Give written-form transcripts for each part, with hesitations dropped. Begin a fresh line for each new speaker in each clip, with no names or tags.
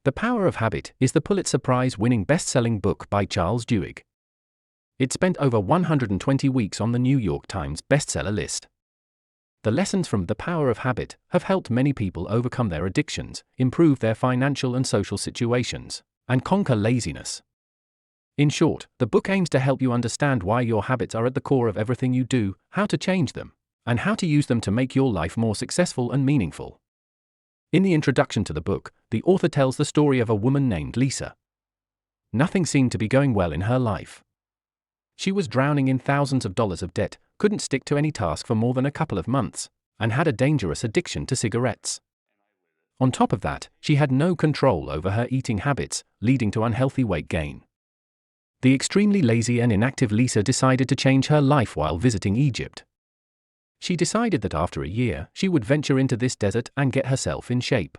The Power of Habit is the Pulitzer Prize-winning best-selling book by Charles Duhigg. It spent over 120 weeks on the New York Times bestseller list. The lessons from The Power of Habit have helped many people overcome their addictions, improve their financial and social situations, and conquer laziness. In short, the book aims to help you understand why your habits are at the core of everything you do, how to change them, and how to use them to make your life more successful and meaningful. In the introduction to the book, the author tells the story of a woman named Lisa. Nothing seemed to be going well in her life. She was drowning in thousands of dollars of debt, couldn't stick to any task for more than a couple of months, and had a dangerous addiction to cigarettes. On top of that, she had no control over her eating habits, leading to unhealthy weight gain. The extremely lazy and inactive Lisa decided to change her life while visiting Egypt. She decided that after a year, she would venture into this desert and get herself in shape.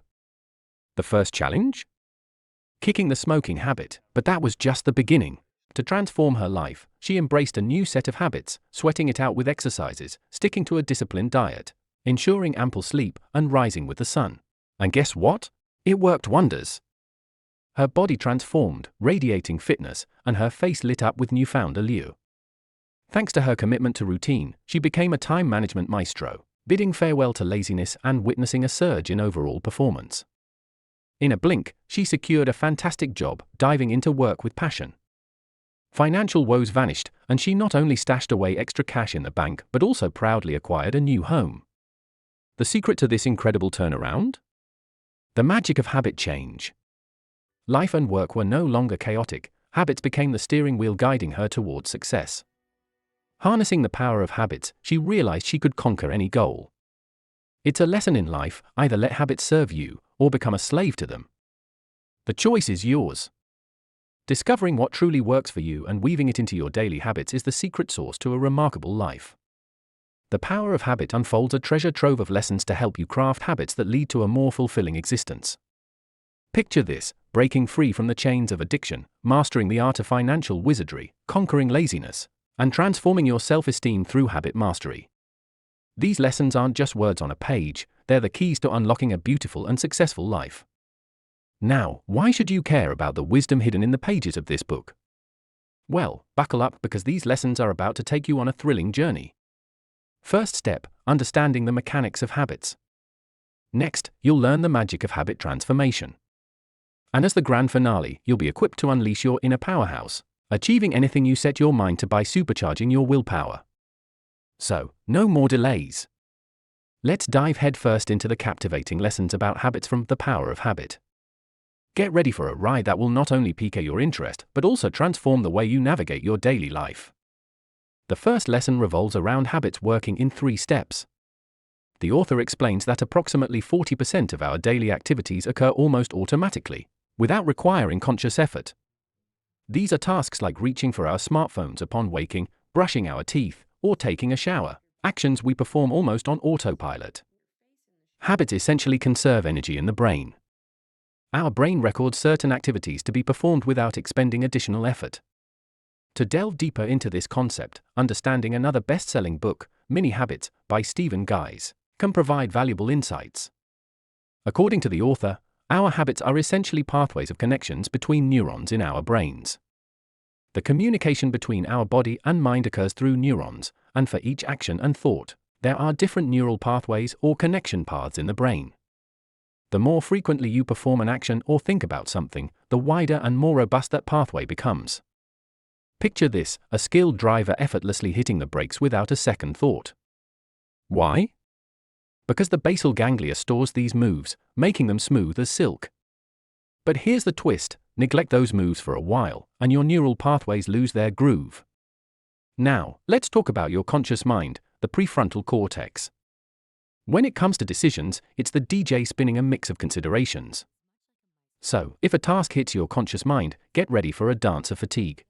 The first challenge? Kicking the smoking habit, but that was just the beginning. To transform her life, she embraced a new set of habits, sweating it out with exercises, sticking to a disciplined diet, ensuring ample sleep, and rising with the sun. And guess what? It worked wonders. Her body transformed, radiating fitness, and her face lit up with newfound allure. Thanks to her commitment to routine, she became a time management maestro, bidding farewell to laziness and witnessing a surge in overall performance. In a blink, she secured a fantastic job, diving into work with passion. Financial woes vanished, and she not only stashed away extra cash in the bank but also proudly acquired a new home. The secret to this incredible turnaround? The magic of habit change. Life and work were no longer chaotic, habits became the steering wheel guiding her towards success. Harnessing the power of habits, she realized she could conquer any goal. It's a lesson in life: either let habits serve you, or become a slave to them. The choice is yours. Discovering what truly works for you and weaving it into your daily habits is the secret sauce to a remarkable life. The Power of Habit unfolds a treasure trove of lessons to help you craft habits that lead to a more fulfilling existence. Picture this: breaking free from the chains of addiction, mastering the art of financial wizardry, conquering laziness, and transforming your self-esteem through habit mastery. These lessons aren't just words on a page, they're the keys to unlocking a beautiful and successful life. Now, why should you care about the wisdom hidden in the pages of this book? Well, buckle up, because these lessons are about to take you on a thrilling journey. First step: understanding the mechanics of habits. Next, you'll learn the magic of habit transformation. And as the grand finale, you'll be equipped to unleash your inner powerhouse, achieving anything you set your mind to by supercharging your willpower. So, no more delays. Let's dive headfirst into the captivating lessons about habits from The Power of Habit. Get ready for a ride that will not only pique your interest, but also transform the way you navigate your daily life. The first lesson revolves around habits working in 3 steps. The author explains that approximately 40% of our daily activities occur almost automatically, without requiring conscious effort. These are tasks like reaching for our smartphones upon waking, brushing our teeth, or taking a shower, actions we perform almost on autopilot. Habits essentially conserve energy in the brain. Our brain records certain activities to be performed without expending additional effort. To delve deeper into this concept, understanding another best-selling book, Mini Habits, by Stephen Guise, can provide valuable insights. According to the author, our habits are essentially pathways of connections between neurons in our brains. The communication between our body and mind occurs through neurons, and for each action and thought, there are different neural pathways or connection paths in the brain. The more frequently you perform an action or think about something, the wider and more robust that pathway becomes. Picture this: a skilled driver effortlessly hitting the brakes without a second thought. Why? Because the basal ganglia stores these moves, making them smooth as silk. But here's the twist: neglect those moves for a while, and your neural pathways lose their groove. Now, let's talk about your conscious mind, the prefrontal cortex. When it comes to decisions, it's the DJ spinning a mix of considerations. So, if a task hits your conscious mind, get ready for a dance of fatigue.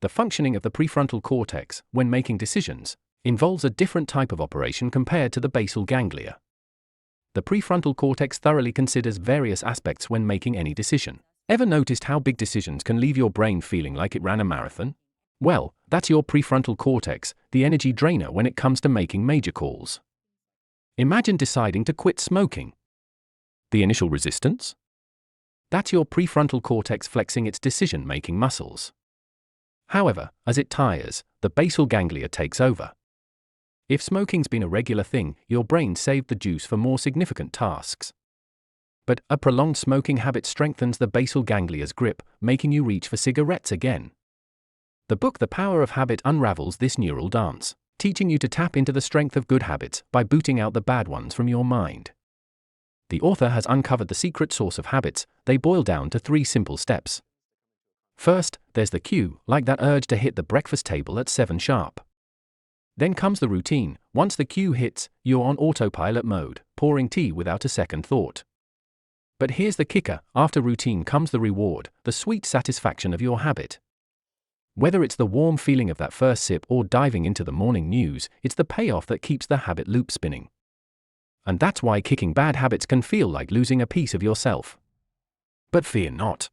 The functioning of the prefrontal cortex, when making decisions, involves a different type of operation compared to the basal ganglia. The prefrontal cortex thoroughly considers various aspects when making any decision. Ever noticed how big decisions can leave your brain feeling like it ran a marathon? Well, that's your prefrontal cortex, the energy drainer when it comes to making major calls. Imagine deciding to quit smoking. The initial resistance? That's your prefrontal cortex flexing its decision-making muscles. However, as it tires, the basal ganglia takes over. If smoking's been a regular thing, your brain saved the juice for more significant tasks. But a prolonged smoking habit strengthens the basal ganglia's grip, making you reach for cigarettes again. The book The Power of Habit unravels this neural dance, teaching you to tap into the strength of good habits by booting out the bad ones from your mind. The author has uncovered the secret source of habits. They boil down to 3 simple steps. First, there's the cue, like that urge to hit the breakfast table at 7 sharp. Then comes the routine. Once the cue hits, you're on autopilot mode, pouring tea without a second thought. But here's the kicker, after routine comes the reward, the sweet satisfaction of your habit. Whether it's the warm feeling of that first sip or diving into the morning news, it's the payoff that keeps the habit loop spinning. And that's why kicking bad habits can feel like losing a piece of yourself. But fear not.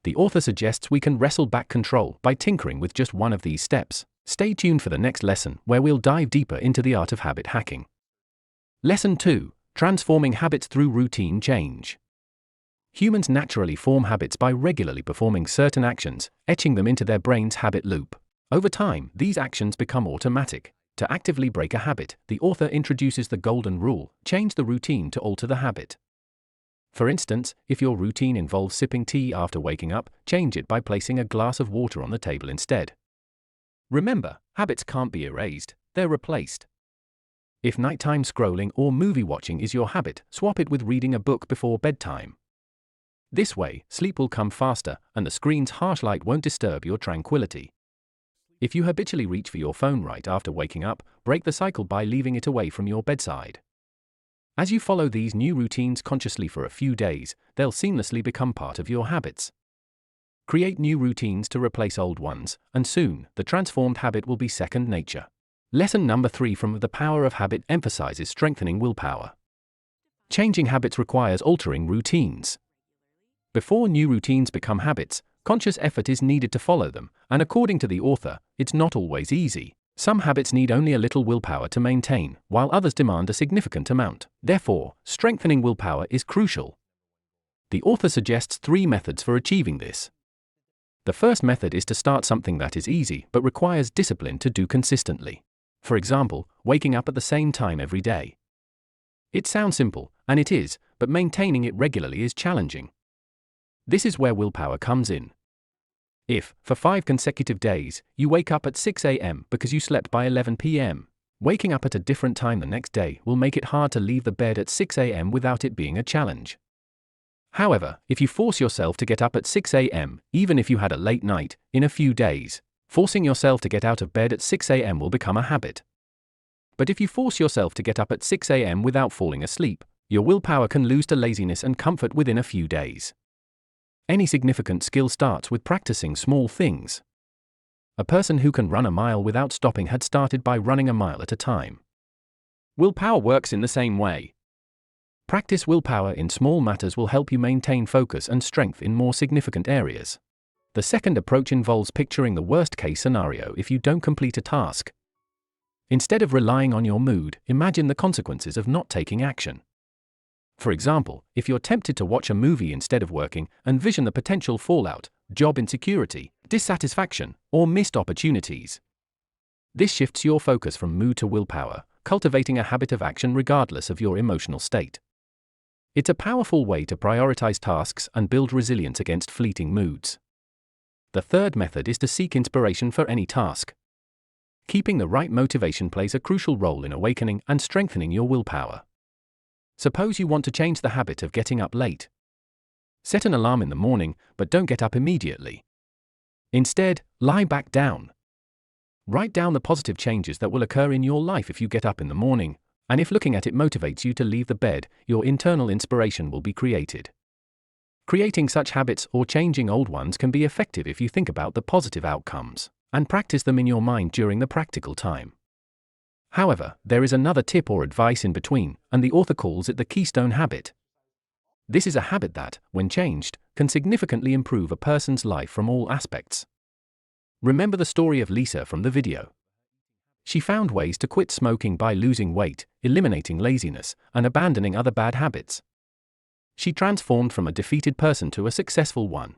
The author suggests we can wrestle back control by tinkering with just one of these steps. Stay tuned for the next lesson, where we'll dive deeper into the art of habit hacking. Lesson 2. Transforming habits through routine change. Humans naturally form habits by regularly performing certain actions, etching them into their brain's habit loop. Over time, these actions become automatic. To actively break a habit, the author introduces the golden rule: change the routine to alter the habit. For instance, if your routine involves sipping tea after waking up, change it by placing a glass of water on the table instead. Remember, habits can't be erased, they're replaced. If nighttime scrolling or movie watching is your habit, swap it with reading a book before bedtime. This way, sleep will come faster, and the screen's harsh light won't disturb your tranquility. If you habitually reach for your phone right after waking up, break the cycle by leaving it away from your bedside. As you follow these new routines consciously for a few days, they'll seamlessly become part of your habits. Create new routines to replace old ones, and soon, the transformed habit will be second nature. Lesson number 3 from The Power of Habit emphasizes strengthening willpower. Changing habits requires altering routines. Before new routines become habits, conscious effort is needed to follow them, and according to the author, it's not always easy. Some habits need only a little willpower to maintain, while others demand a significant amount. Therefore, strengthening willpower is crucial. The author suggests 3 methods for achieving this. The first method is to start something that is easy but requires discipline to do consistently. For example, waking up at the same time every day. It sounds simple, and it is, but maintaining it regularly is challenging. This is where willpower comes in. If, for 5 consecutive days, you wake up at 6 a.m. because you slept by 11 p.m., waking up at a different time the next day will make it hard to leave the bed at 6 a.m. without it being a challenge. However, if you force yourself to get up at 6 a.m., even if you had a late night, in a few days, forcing yourself to get out of bed at 6 a.m. will become a habit. But if you force yourself to get up at 6 a.m. without falling asleep, your willpower can lose to laziness and comfort within a few days. Any significant skill starts with practicing small things. A person who can run a mile without stopping had started by running a mile at a time. Willpower works in the same way. Practice willpower in small matters will help you maintain focus and strength in more significant areas. The second approach involves picturing the worst-case scenario if you don't complete a task. Instead of relying on your mood, imagine the consequences of not taking action. For example, if you're tempted to watch a movie instead of working, envision the potential fallout: job insecurity, dissatisfaction, or missed opportunities. This shifts your focus from mood to willpower, cultivating a habit of action regardless of your emotional state. It's a powerful way to prioritize tasks and build resilience against fleeting moods. The third method is to seek inspiration for any task. Keeping the right motivation plays a crucial role in awakening and strengthening your willpower. Suppose you want to change the habit of getting up late. Set an alarm in the morning, but don't get up immediately. Instead, lie back down. Write down the positive changes that will occur in your life if you get up in the morning, and if looking at it motivates you to leave the bed, your internal inspiration will be created. Creating such habits or changing old ones can be effective if you think about the positive outcomes and practice them in your mind during the practical time. However, there is another tip or advice in between, and the author calls it the keystone habit. This is a habit that, when changed, can significantly improve a person's life from all aspects. Remember the story of Lisa from the video. She found ways to quit smoking by losing weight, eliminating laziness, and abandoning other bad habits. she transformed from a defeated person to a successful one.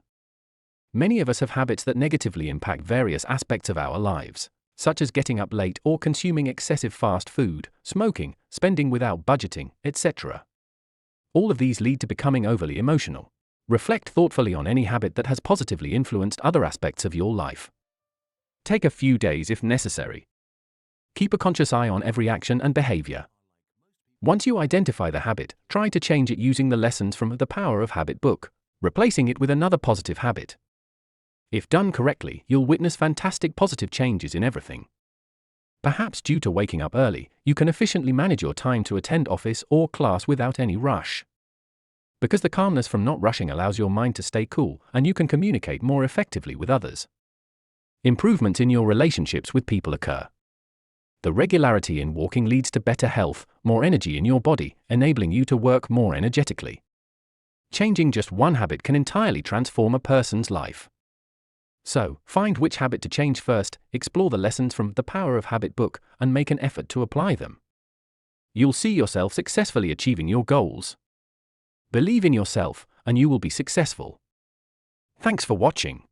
Many of us have habits that negatively impact various aspects of our lives, such as getting up late or consuming excessive fast food, smoking, spending without budgeting, etc. All of these lead to becoming overly emotional. Reflect thoughtfully on any habit that has positively influenced other aspects of your life. Take a few days if necessary. Keep a conscious eye on every action and behavior. Once you identify the habit, try to change it using the lessons from The Power of Habit book, replacing it with another positive habit. If done correctly, you'll witness fantastic positive changes in everything. Perhaps due to waking up early, you can efficiently manage your time to attend office or class without any rush. Because the calmness from not rushing allows your mind to stay cool, and you can communicate more effectively with others. Improvements in your relationships with people occur. The regularity in walking leads to better health, more energy in your body, enabling you to work more energetically. Changing just one habit can entirely transform a person's life. So, find which habit to change first, explore the lessons from The Power of Habit book, and make an effort to apply them. You'll see yourself successfully achieving your goals. Believe in yourself, and you will be successful. Thanks for watching.